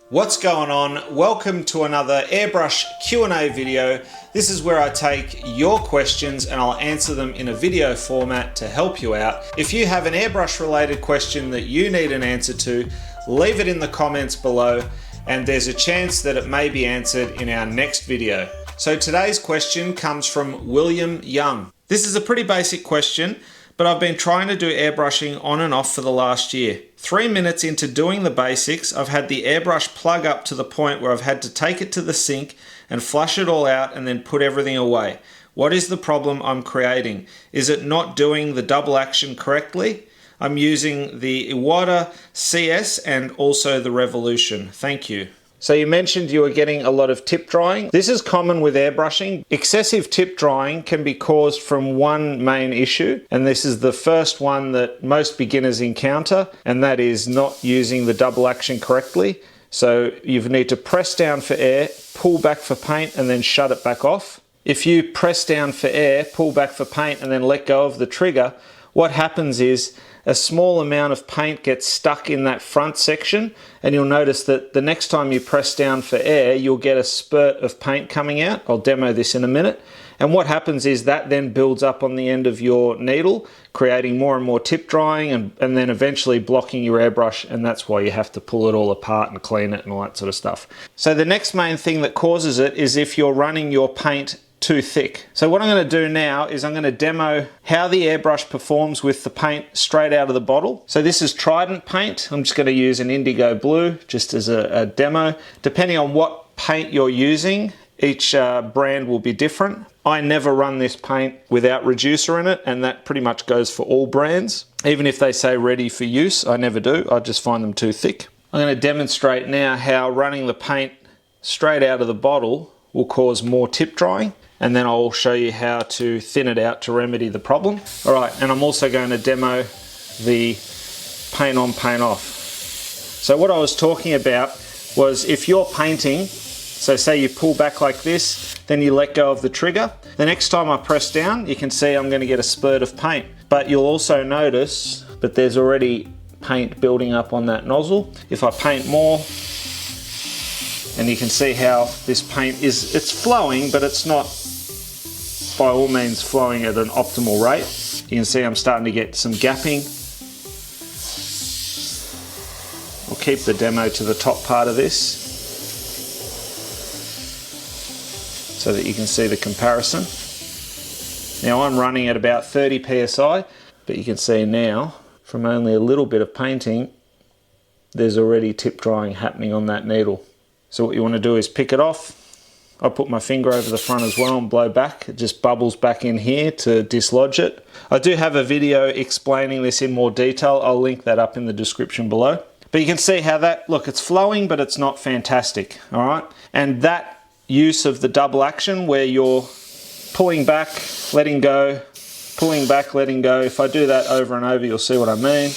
What's going on? Welcome to another Airbrush Q&A video. This is where I take your questions and I'll answer them in a video format to help you out. If you have an airbrush related question that you need an answer to, leave it in the comments below and there's a chance that it may be answered in our next video. So today's question comes from William Young. This is a pretty basic question, but I've been trying to do airbrushing on and off for the last year. 3 minutes into doing the basics, I've had the airbrush plug up to the point where I've had to take it to the sink and flush it all out and then put everything away. What is the problem I'm creating? Is it not doing the double action correctly? I'm using the Iwata CS and also the Revolution. Thank you. So you mentioned you were getting a lot of tip drying. This is common with airbrushing. Excessive tip drying can be caused from one main issue, and this is the first one that most beginners encounter, and that is not using the double action correctly. So you need to press down for air, pull back for paint, and then shut it back off. If you press down for air, pull back for paint, and then let go of the trigger, what happens is a small amount of paint gets stuck in that front section, and you'll notice that the next time you press down for air, you'll get a spurt of paint coming out. I'll demo this in a minute. And what happens is that then builds up on the end of your needle, creating more and more tip drying and then eventually blocking your airbrush, and that's why you have to pull it all apart and clean it and all that sort of stuff. So the next main thing that causes it is if you're running your paint too thick. So what I'm going to do now is I'm going to demo how the airbrush performs with the paint straight out of the bottle. So this is Trident paint. I'm just going to use an indigo blue just as a demo. Depending on what paint you're using, each brand will be different. I never run this paint without reducer in it, and that pretty much goes for all brands. Even if they say ready for use, I never do. I just find them too thick. I'm going to demonstrate now how running the paint straight out of the bottle will cause more tip drying, and then I'll show you how to thin it out to remedy the problem. All right, and I'm also going to demo the paint on, paint off. So what I was talking about was if you're painting, so say you pull back like this, then you let go of the trigger. The next time I press down, you can see I'm going to get a spurt of paint. But you'll also notice that there's already paint building up on that nozzle. If I paint more, and you can see how this paint it's flowing, but it's not by all means flowing at an optimal rate. You can see I'm starting to get some gapping. I'll keep the demo to the top part of this so that you can see the comparison. Now I'm running at about 30 psi, but you can see now from only a little bit of painting, there's already tip drying happening on that needle. So what you want to do is pick it off. I put my finger over the front as well and blow back. It just bubbles back in here to dislodge it. I do have a video explaining this in more detail. I'll link that up in the description below. But you can see how that, look, it's flowing, but it's not fantastic, all right? And that use of the double action where you're pulling back, letting go, pulling back, letting go. If I do that over and over, you'll see what I mean.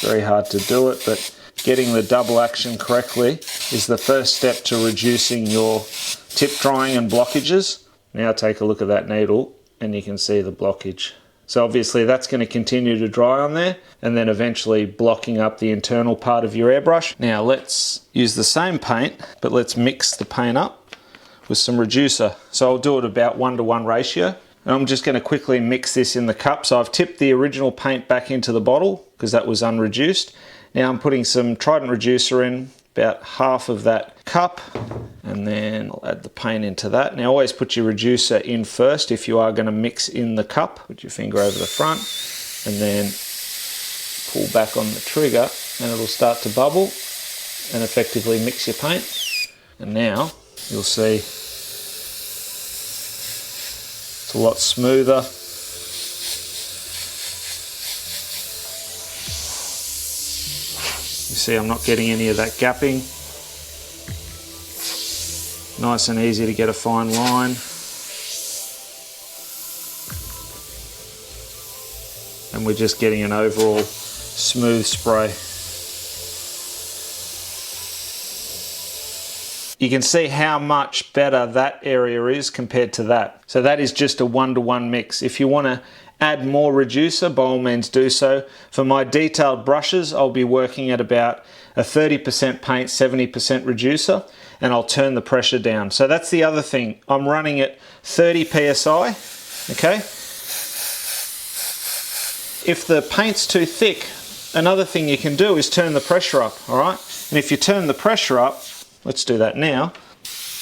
Very hard to do it, but getting the double action correctly is the first step to reducing your tip drying and blockages. Now take a look at that needle and you can see the blockage. So obviously that's going to continue to dry on there and then eventually blocking up the internal part of your airbrush. Now let's use the same paint, but let's mix the paint up with some reducer. So I'll do it about 1:1 ratio. And I'm just going to quickly mix this in the cup. So I've tipped the original paint back into the bottle because that was unreduced. Now I'm putting some Trident reducer in, about half of that cup, and then I'll add the paint into that. Now always put your reducer in first if you are going to mix in the cup. Put your finger over the front and then pull back on the trigger and it'll start to bubble and effectively mix your paint. And now you'll see it's a lot smoother. You see I'm not getting any of that gapping. Nice and easy to get a fine line. And we're just getting an overall smooth spray. You can see how much better that area is compared to that. So that is just a 1:1 mix. If you want to add more reducer, by all means do so. For my detailed brushes, I'll be working at about a 30% paint, 70% reducer, and I'll turn the pressure down. So that's the other thing. I'm running at 30 psi, okay? If the paint's too thick, another thing you can do is turn the pressure up, all right? And if you turn the pressure up, let's do that now.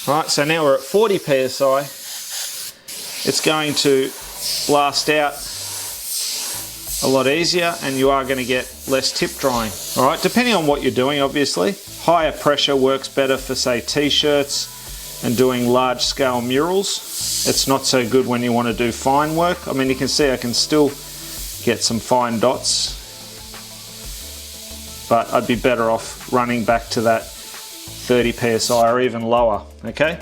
All right, so now we're at 40 psi. It's going to blast out a lot easier, and you are going to get less tip drying. All right, depending on what you're doing, obviously. Higher pressure works better for, say, t-shirts and doing large scale murals. It's not so good when you want to do fine work. I mean, you can see I can still get some fine dots, but I'd be better off running back to that 30 psi or even lower, okay?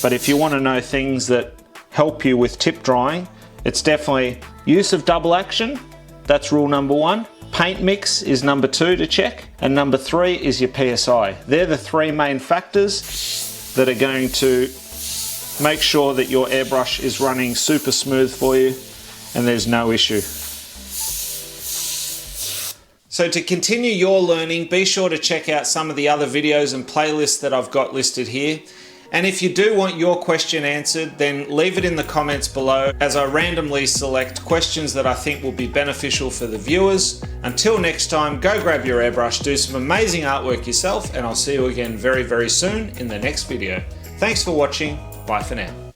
But if you want to know things that help you with tip drying, it's definitely use of double action. That's rule number 1. Paint mix is number 2 to check, and number 3 is your PSI. They're the 3 main factors that are going to make sure that your airbrush is running super smooth for you and there's no issue. So to continue your learning, be sure to check out some of the other videos and playlists that I've got listed here. And if you do want your question answered, then leave it in the comments below as I randomly select questions that I think will be beneficial for the viewers. Until next time, go grab your airbrush, do some amazing artwork yourself, and I'll see you again very, very soon in the next video. Thanks for watching. Bye for now.